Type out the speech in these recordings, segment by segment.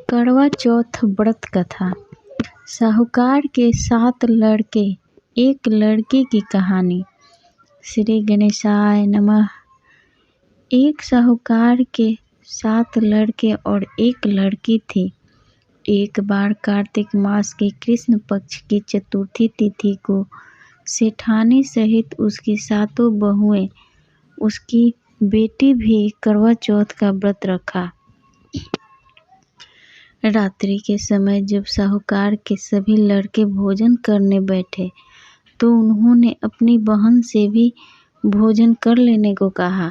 करवा चौथ व्रत कथा। साहूकार के 7 लड़के एक लड़की की कहानी। श्री गणेशाय नमः। एक साहूकार के 7 लड़के और एक लड़की थी। एक बार कार्तिक मास के कृष्ण पक्ष की चतुर्थी तिथि को सेठानी सहित उसकी 7 बहुएं, उसकी बेटी भी करवा चौथ का व्रत रखा। रात्रि के समय जब साहूकार के सभी लड़के भोजन करने बैठे तो उन्होंने अपनी बहन से भी भोजन कर लेने को कहा।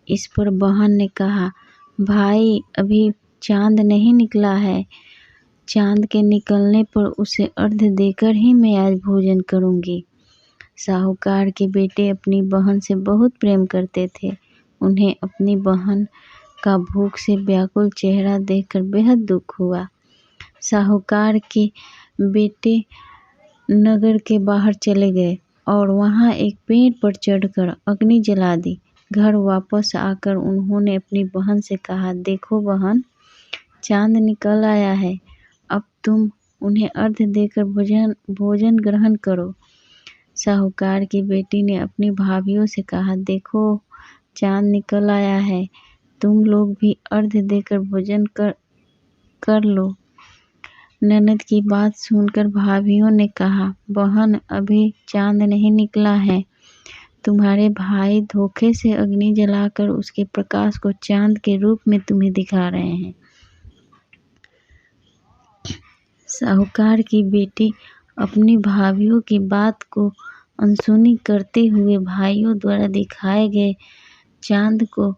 इस पर बहन ने कहा, भाई अभी चांद नहीं निकला है, चांद के निकलने पर उसे अर्घ्य देकर ही मैं आज भोजन करूंगी। साहूकार के बेटे अपनी बहन से बहुत प्रेम करते थे। उन्हें अपनी बहन का भूख से व्याकुल चेहरा देखकर बेहद दुख हुआ। साहूकार के बेटे नगर के बाहर चले गए और वहां एक पेड़ पर चढ़कर अग्नि जला दी। घर वापस आकर उन्होंने अपनी बहन से कहा, देखो बहन, चांद निकल आया है, अब तुम उन्हें अर्घ्य देकर भोजन ग्रहण करो। साहूकार की बेटी ने अपनी भाभियों से कहा, देखो चांद निकल आया है, तुम लोग भी अर्घ्य देकर भोजन कर लो। ननद की बात सुनकर भाभियों ने कहा, बहन अभी चांद नहीं निकला है, तुम्हारे भाई धोखे से अग्नि जलाकर उसके प्रकाश को चांद के रूप में तुम्हें दिखा रहे हैं। साहूकार की बेटी अपनी भाभियों की बात को अनसुनी करते हुए भाइयों द्वारा दिखाए गए चांद को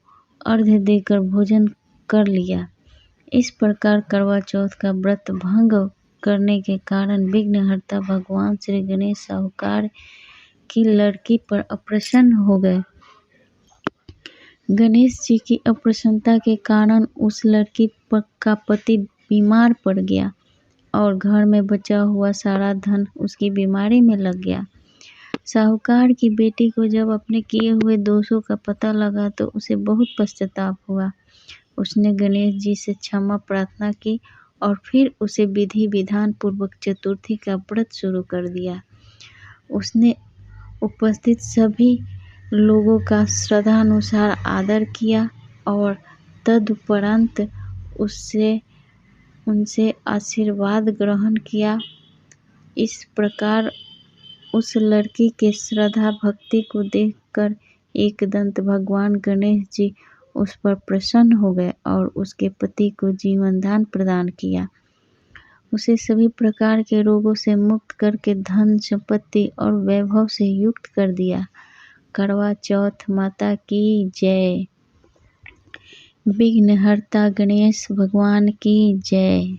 अर्घ्य देकर भोजन कर लिया। इस प्रकार करवा चौथ का व्रत भंग करने के कारण विघ्नहर्ता भगवान श्री गणेश साहूकार की लड़की पर अप्रसन्न हो गए। गणेश जी की अप्रसन्नता के कारण उस लड़की का पति बीमार पड़ गया और घर में बचा हुआ सारा धन उसकी बीमारी में लग गया। साहूकार की बेटी को जब अपने किए हुए दोषों का पता लगा तो उसे बहुत पश्चाताप हुआ। उसने गणेश जी से क्षमा प्रार्थना की और फिर उसे विधि विधान पूर्वक चतुर्थी का व्रत शुरू कर दिया। उसने उपस्थित सभी लोगों का श्रद्धानुसार आदर किया और तदुपरांत उनसे आशीर्वाद ग्रहण किया। इस प्रकार उस लड़की के श्रद्धा भक्ति को देखकर एकदंत भगवान गणेश जी उस पर प्रसन्न हो गए और उसके पति को जीवन दान प्रदान किया। उसे सभी प्रकार के रोगों से मुक्त करके धन संपत्ति और वैभव से युक्त कर दिया। करवा चौथ माता की जय। विघ्नहर्ता गणेश भगवान की जय।